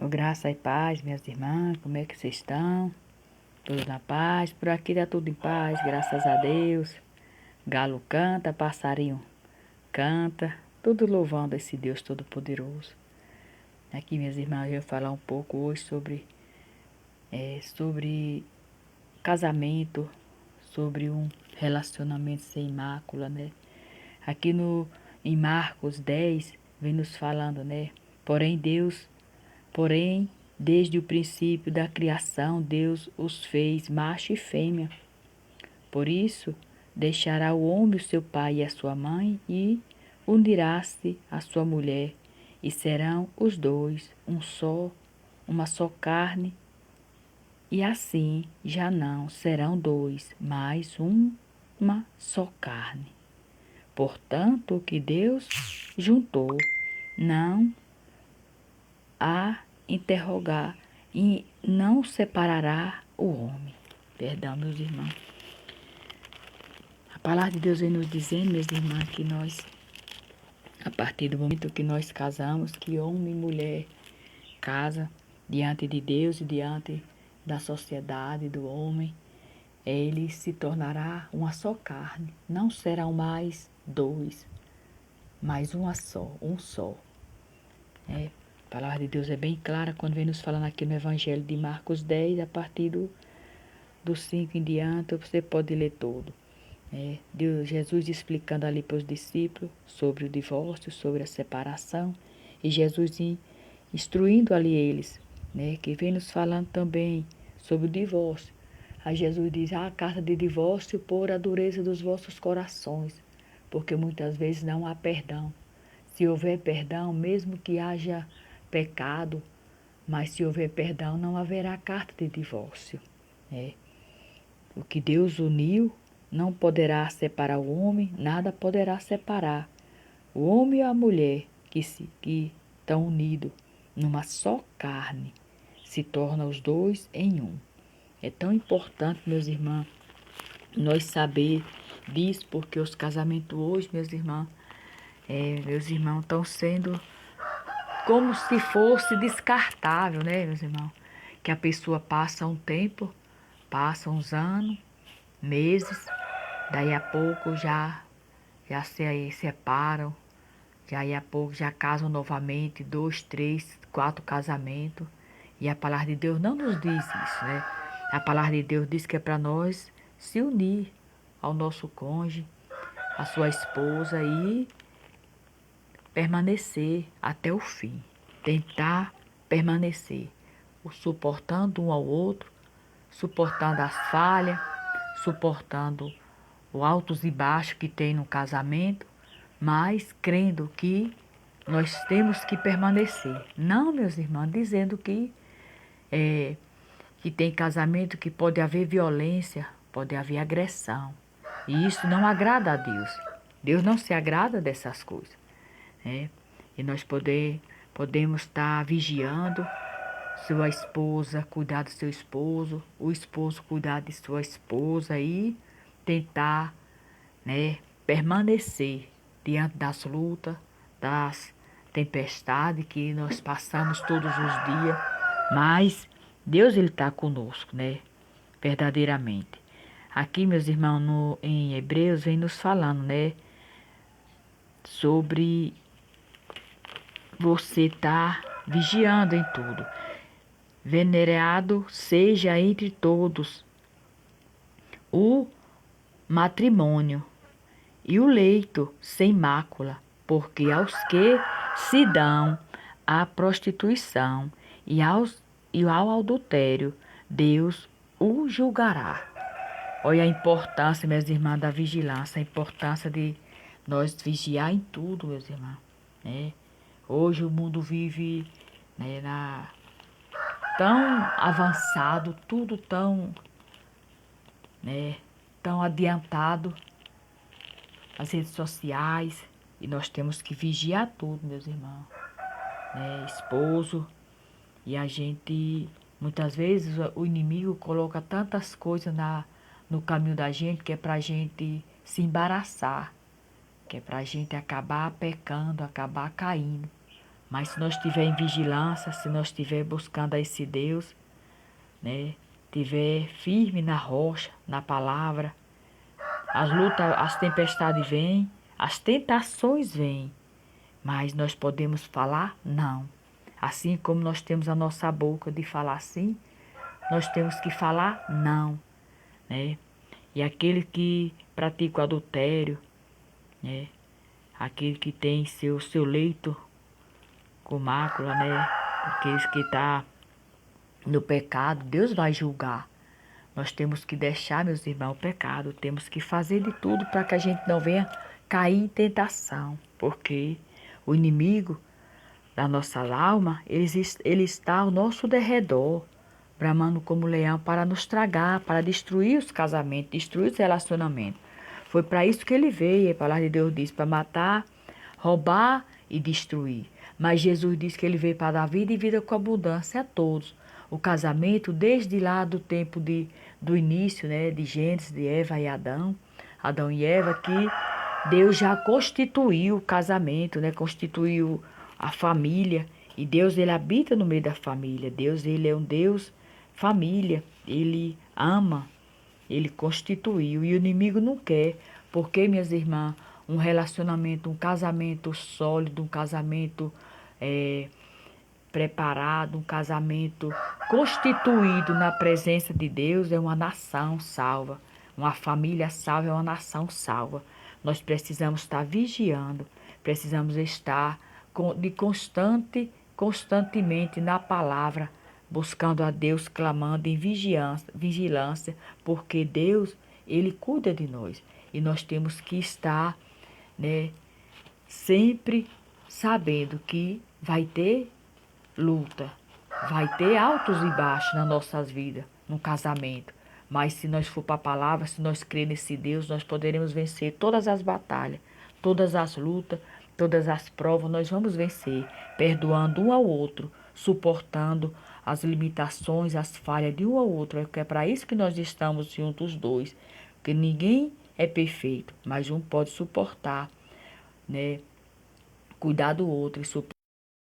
Graça e paz, minhas irmãs, como é que vocês estão? Tudo na paz? Por aqui tá tudo em paz, graças a Deus. Galo canta, passarinho canta, tudo louvando esse Deus Todo-Poderoso. Aqui, minhas irmãs, eu vou falar um pouco hoje sobre casamento, sobre um relacionamento sem mácula, né? Aqui em Marcos 10, vem nos falando, né? Porém, desde o princípio da criação, Deus os fez macho e fêmea. Por isso, deixará o homem o seu pai e a sua mãe e unirá-se à sua mulher, e serão os dois uma só carne, e assim já não serão dois, mas uma só carne. Portanto, o que Deus juntou, não a interrogar e não separará o homem. Perdão, meus irmãos. A palavra de Deus vem nos dizendo, meus irmãos, que nós, a partir do momento que nós casamos, que homem e mulher casa diante de Deus e diante da sociedade, do homem, ele se tornará uma só carne. Não serão mais dois, mas um só. A palavra de Deus é bem clara quando vem nos falando aqui no Evangelho de Marcos 10, a partir do 5 em diante, você pode ler todo. Jesus explicando ali para os discípulos sobre o divórcio, sobre a separação, e Jesus instruindo ali eles, que vem nos falando também sobre o divórcio. Aí Jesus diz, a carta de divórcio por a dureza dos vossos corações, porque muitas vezes não há perdão. Se houver perdão, mesmo que haja pecado, mas se houver perdão, não haverá carta de divórcio. O que Deus uniu, não poderá separar o homem, nada poderá separar. O homem e a mulher que estão unidos numa só carne, se tornam os dois em um. É tão importante, meus irmãos, nós saber disso, porque os casamentos hoje, meus irmãos, estão sendo como se fosse descartável, né, meus irmãos? Que a pessoa passa um tempo, passa uns anos, meses, daí a pouco já se separam, daí a pouco já casam novamente, 2, 3, 4 casamentos. E a palavra de Deus não nos diz isso, né? A palavra de Deus diz que é para nós se unir ao nosso cônjuge, à sua esposa e permanecer até o fim. Tentar permanecer, suportando um ao outro, suportando as falhas, suportando os altos e baixos que tem no casamento, mas crendo que nós temos que permanecer. Não, meus irmãos, dizendo que tem casamento que pode haver violência, pode haver agressão. E isso não agrada a Deus. Deus não se agrada dessas coisas. E nós podemos estar vigiando sua esposa, cuidar do seu esposo, o esposo cuidar de sua esposa e tentar, permanecer diante das lutas, das tempestades que nós passamos todos os dias. Mas Deus, Ele está conosco, verdadeiramente. Aqui, meus irmãos, em Hebreus, vem nos falando, sobre você estar vigiando em tudo. Venerado seja entre todos o matrimônio e o leito sem mácula, porque aos que se dão à prostituição e ao adultério, Deus o julgará. Olha a importância, minhas irmãs, da vigilância, a importância de nós vigiar em tudo, meus irmãos. Hoje o mundo vive tão avançado, tudo tão adiantado, as redes sociais, e nós temos que vigiar tudo, meus irmãos. Esposo, e a gente, muitas vezes, o inimigo coloca tantas coisas no caminho da gente que é pra gente se embaraçar, que é pra gente acabar pecando, acabar caindo. Mas se nós estiver em vigilância, se nós estiver buscando a esse Deus, né? Estiver firme na rocha, na palavra, as lutas, as tempestades vêm, as tentações vêm, mas nós podemos falar não. Assim como nós temos a nossa boca de falar sim, nós temos que falar não, né? E aquele que pratica o adultério, né? Aquele que tem seu leito com mácula, né? Aqueles que estão no pecado, Deus vai julgar. Nós temos que deixar, meus irmãos, o pecado. Temos que fazer de tudo para que a gente não venha cair em tentação. Porque o inimigo da nossa alma, ele está ao nosso derredor, bramando como leão para nos tragar, para destruir os casamentos, destruir os relacionamentos. Foi para isso que ele veio, a palavra de Deus diz, para matar, roubar e destruir. Mas Jesus disse que ele veio para dar vida e vida com abundância a todos. O casamento, desde lá do tempo do início, né, de Gênesis, de Eva e Adão, Adão e Eva, que Deus já constituiu o casamento, né, constituiu a família. E Deus, ele habita no meio da família. Deus, ele é um Deus família. Ele ama, ele constituiu. E o inimigo não quer. Porque, minhas irmãs, um relacionamento, um casamento sólido, um casamento preparado, um casamento constituído na presença de Deus é uma nação salva. Uma família salva é uma nação salva. Nós precisamos estar vigiando, precisamos estar constantemente na palavra, buscando a Deus, clamando em vigilância, porque Deus, ele cuida de nós. E nós temos que estar, né, sempre sabendo que vai ter luta, vai ter altos e baixos nas nossas vidas, no casamento. Mas se nós for para a palavra, se nós crer nesse Deus, nós poderemos vencer todas as batalhas, todas as lutas, todas as provas, nós vamos vencer, perdoando um ao outro, suportando as limitações, as falhas de um ao outro. É para isso que nós estamos juntos os dois, porque ninguém é perfeito, mas um pode suportar, né? Cuidar do outro e